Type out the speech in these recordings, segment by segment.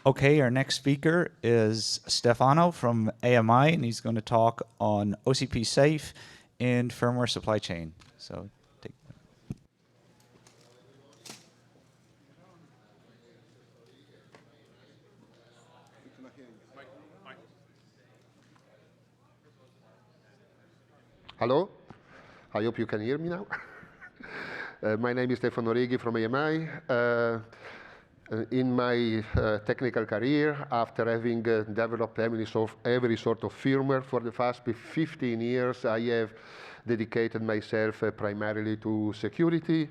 Okay, our next speaker is Stefano from AMI, and he's going to talk on OCP S.A.F.E and firmware supply chain. So, take. Hello, I hope you can hear me now. My name is Stefano Righi from AMI. In my technical career, after having developed every sort of firmware for the past 15 years, I have dedicated myself primarily to security.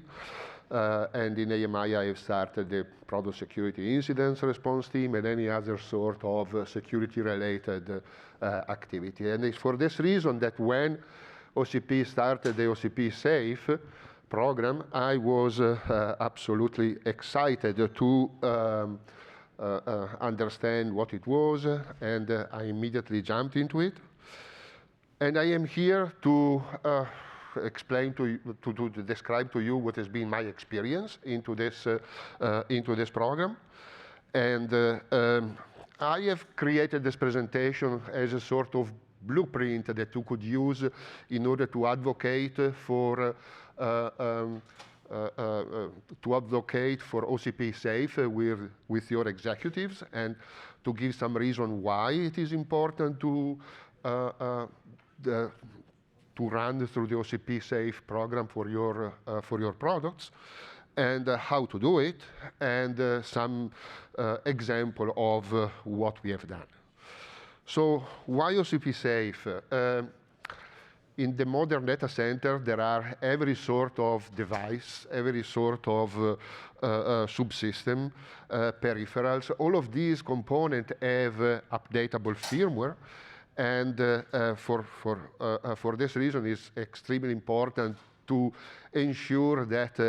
And in AMI, I have started the product security incidents response team and any other sort of security-related activity. And it's for this reason that when OCP started the OCP S.A.F.E program, I was absolutely excited to understand what it was, and I immediately jumped into it. And I am here to explain to you, to describe to you what has been my experience into this program. And I have created this presentation as a sort of blueprint that you could use in order to advocate for OCP S.A.F.E with your executives, and to give some reason why it is important to run through the OCP S.A.F.E program for your products, and how to do it, and some example of what we have done. So why OCP S.A.F.E? In the modern data center, there are every sort of device, every sort of subsystem, peripherals. All of these components have updatable firmware, and for this reason, it's extremely important to ensure that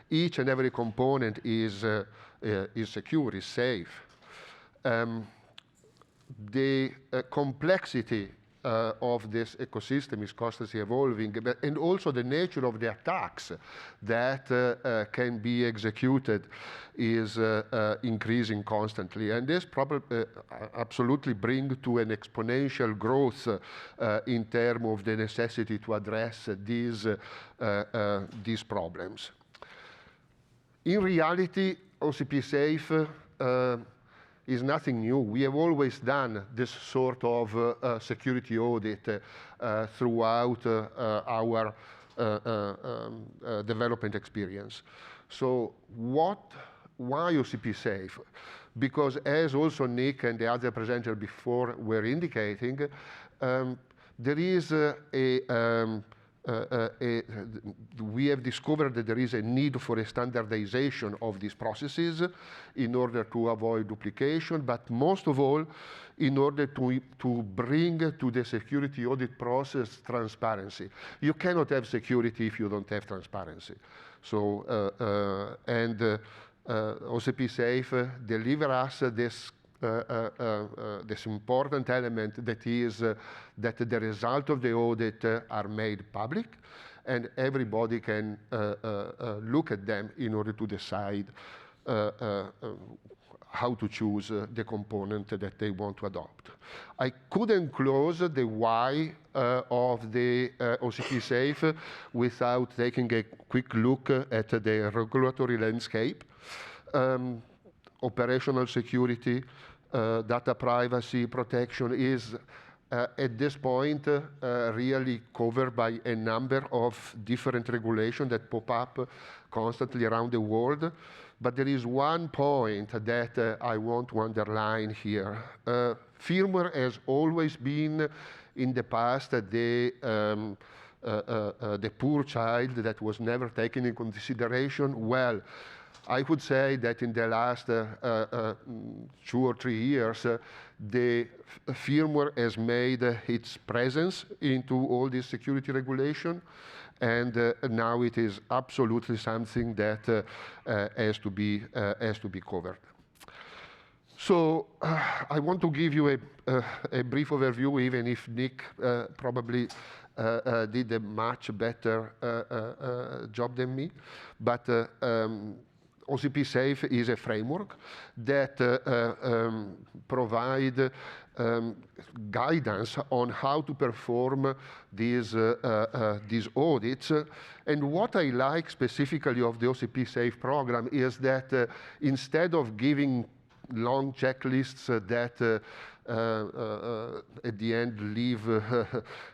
each and every component is secure, is safe. The complexity of this ecosystem is constantly evolving, and also the nature of the attacks that can be executed is increasing constantly. And this probably absolutely brings to an exponential growth in terms of the necessity to address these problems. In reality, OCP S.A.F.E is nothing new. We have always done this sort of security audit throughout our development experience. So why OCP S.A.F.E? Because as also Nick and the other presenters before were indicating, there is we have discovered that there is a need for a standardization of these processes in order to avoid duplication, but most of all, in order to bring to the security audit process transparency. You cannot have security if you don't have transparency. So, OCP S.A.F.E deliver us this important element, that is that the result of the audit are made public, and everybody can look at them in order to decide how to choose the component that they want to adopt. I couldn't close the why of the OCP S.A.F.E without taking a quick look at the regulatory landscape. Operational security, data privacy protection is at this point really covered by a number of different regulations that pop up constantly around the world. But there is one point that I want to underline here. Firmware has always been, in the past, the poor child that was never taken into consideration. Well, I would say that in the last 2 or 3 years, the firmware has made its presence into all this security regulation, and now it is absolutely something that has to be covered. So I want to give you a brief overview, even if Nick probably did a much better job than me. But OCP S.A.F.E is a framework that provide guidance on how to perform these audits. And what I like specifically of the OCP S.A.F.E program is that instead of giving long checklists that at the end leave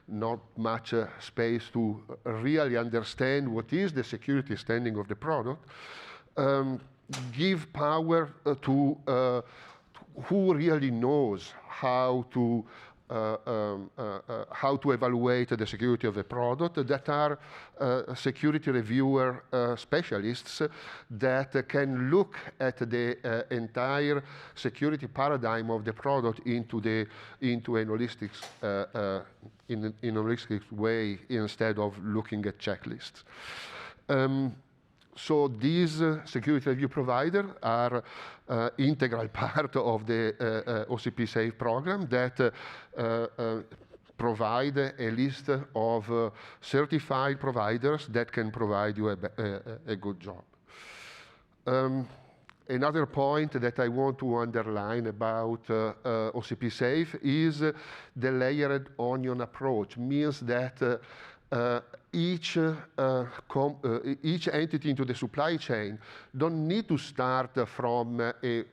not much space to really understand what is the security standing of the product, give power to who really knows how to evaluate the security of a product, that are security reviewer specialists that can look at the entire security paradigm of the product into a holistic, in a holistic way instead of looking at checklists. So these security review providers are integral part of the OCP S.A.F.E program that provide a list of certified providers that can provide you a good job. Another point that I want to underline about OCP S.A.F.E is the layered onion approach. Means that each entity into the supply chain don't need to start from a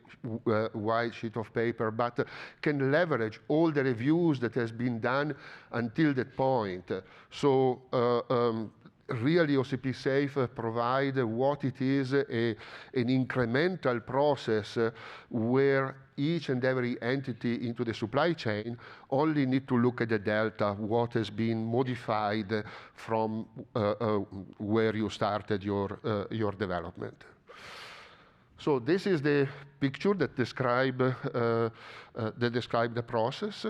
white sheet of paper, but can leverage all the reviews that has been done until that point. So really OCP S.A.F.E provide what it is an incremental process where each and every entity into the supply chain only need to look at the delta, what has been modified from where you started your development. So this is the picture that describe the process.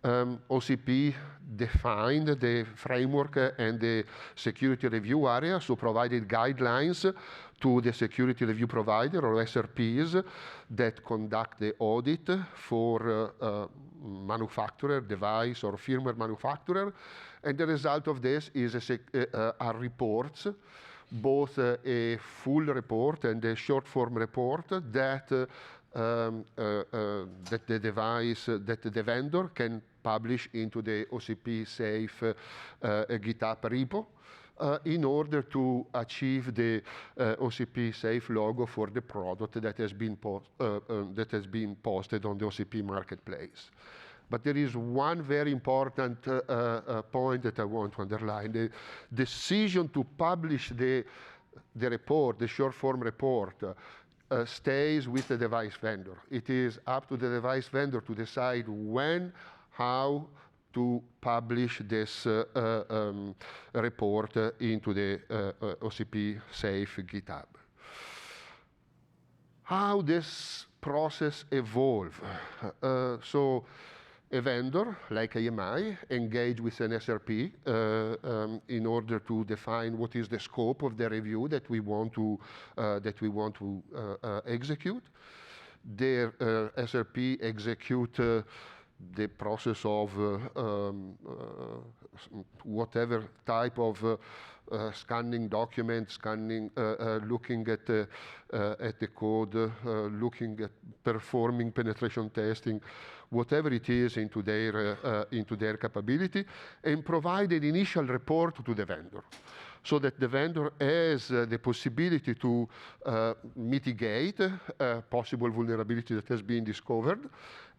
OCP defined the framework and the security review area, so provided guidelines to the security review provider or SRPs that conduct the audit for manufacturer, device or firmware manufacturer. And the result of this is are reports, both a full report and a short form report that the vendor can publish into the OCP S.A.F.E GitHub repo in order to achieve the OCP S.A.F.E logo for the product that has been posted on the OCP marketplace. But there is one very important point that I want to underline. The decision to publish the report, the short form report, stays with the device vendor. It is up to the device vendor to decide when, how to publish this report into the OCP S.A.F.E GitHub. How this process evolves. So a vendor like AMI engage with an SRP in order to define what is the scope of the review that we want to execute. Their SRP execute the process of whatever type of scanning documents, looking at the code, looking at performing penetration testing, whatever it is into their capability, and provide an initial report to the vendor, so that the vendor has the possibility to mitigate possible vulnerability that has been discovered,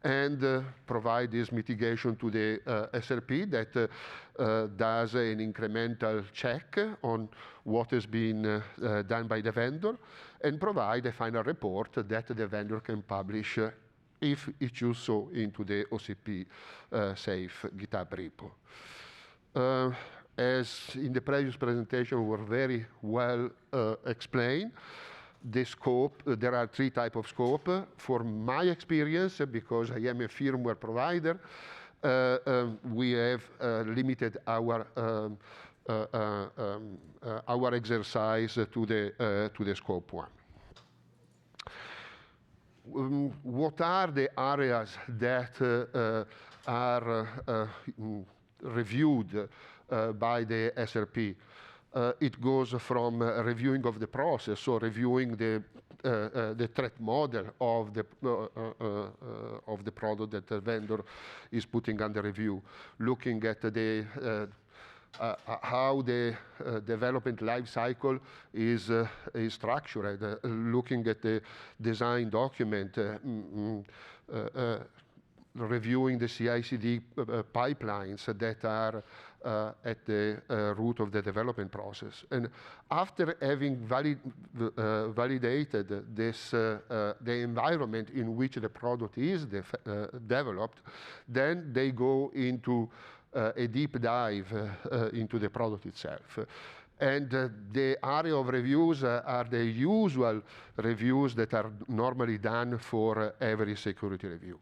and provide this mitigation to the SRP that does an incremental check on what has been done by the vendor, and provide a final report that the vendor can publish if it chooses so into the OCP S.A.F.E GitHub repo. As in the previous presentation were very well explained, the scope, there are three types of scope. For my experience, because I am a firmware provider, we have limited our exercise to the scope one. What are the areas that are reviewed by the SRP? It goes from reviewing of the process, so reviewing the the threat model of the product that the vendor is putting under review, looking at the how the development life cycle is structured, looking at the design document, reviewing the CI/CD pipelines that are at the root of the development process. And after having validated this, the environment in which the product is developed, then they go into a deep dive into the product itself. And the area of reviews are the usual reviews that are normally done for every security review.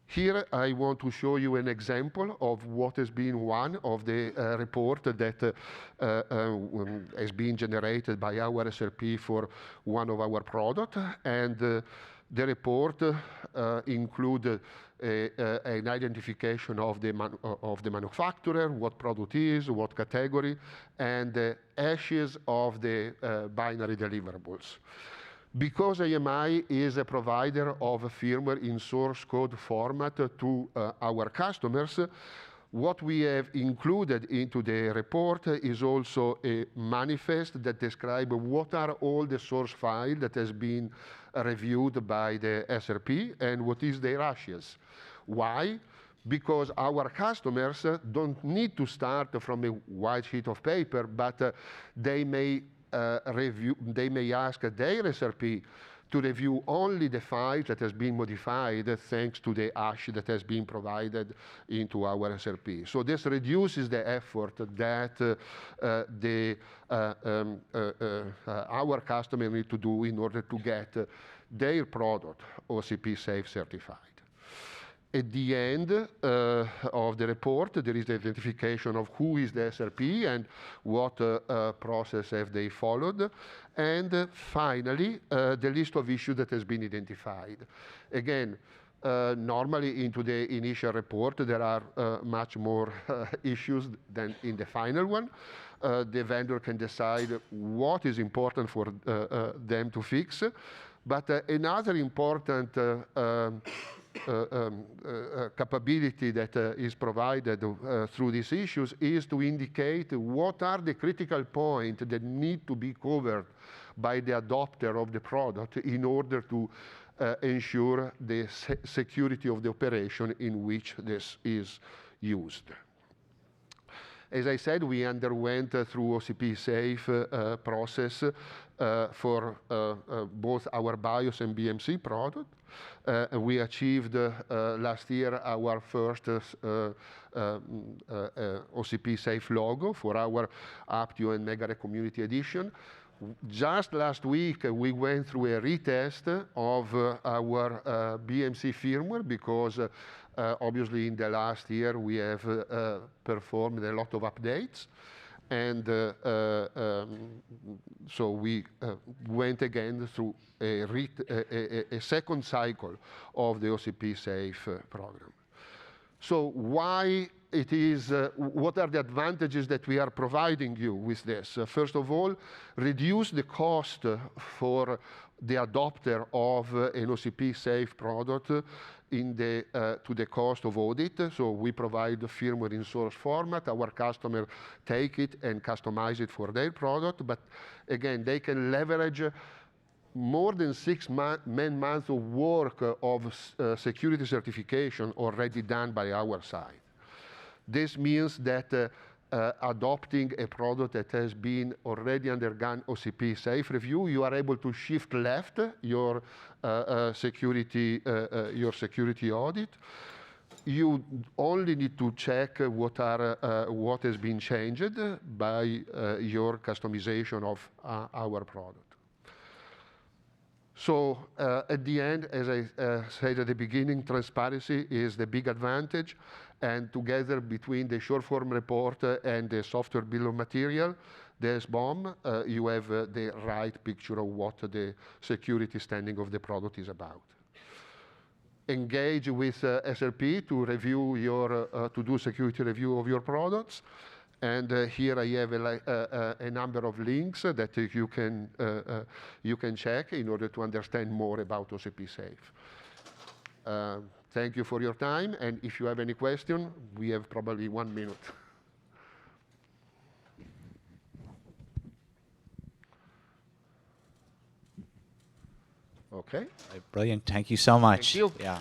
Here I want to show you an example of what has been one of the report that has been generated by our SRP for one of our products. And the report includes an identification of the manufacturer, what product is, what category, and the hashes of the binary deliverables. Because AMI is a provider of firmware in source code format to our customers, what we have included into the report is also a manifest that describes what are all the source files that has been reviewed by the SRP and what is their hashes. Why? Because our customers don't need to start from a white sheet of paper, but they may ask their SRP to review only the files that has been modified thanks to the hash that has been provided into our SRP. So this reduces the effort that our customer need to do in order to get their product OCP S.A.F.E certified. At the end of the report, there is the identification of who is the SRP and what process have they followed. And finally, the list of issues that has been identified. Again, normally into the initial report, there are much more issues than in the final one. The vendor can decide what is important for them to fix. But another important capability that is provided through these issues is to indicate what are the critical points that need to be covered by the adopter of the product in order to ensure the security of the operation in which this is used. As I said, we underwent through OCP S.A.F.E process for both our BIOS and BMC product. We achieved last year our first OCP S.A.F.E logo for our Aptio and Megare Community Edition. Just last week, we went through a retest of our BMC firmware because obviously in the last year we have performed a lot of updates. And so we went again through a second cycle of the OCP S.A.F.E program. So why it is, what are the advantages that we are providing you with this? First of all, reduce the cost for the adopter of an OCP S.A.F.E product to the cost of audit. So we provide the firmware in source format. Our customer take it and customize it for their product. But again, they can leverage more than 6 months of work of security certification already done by our side. This means that adopting a product that has been already undergone OCP S.A.F.E review, you are able to shift left your security audit. You only need to check what has been changed by your customization of our product. So at the end, as I said at the beginning, transparency is the big advantage. And together between the short form report and the software bill of material, the SBOM, you have the right picture of what the security standing of the product is about. Engage with SRP to review to do security review of your products. And here I have a number of links that you can check in order to understand more about OCP S.A.F.E. Thank you for your time, and if you have any question, we have probably 1 minute. Okay. Brilliant. Thank you so much. Thank you. Yeah.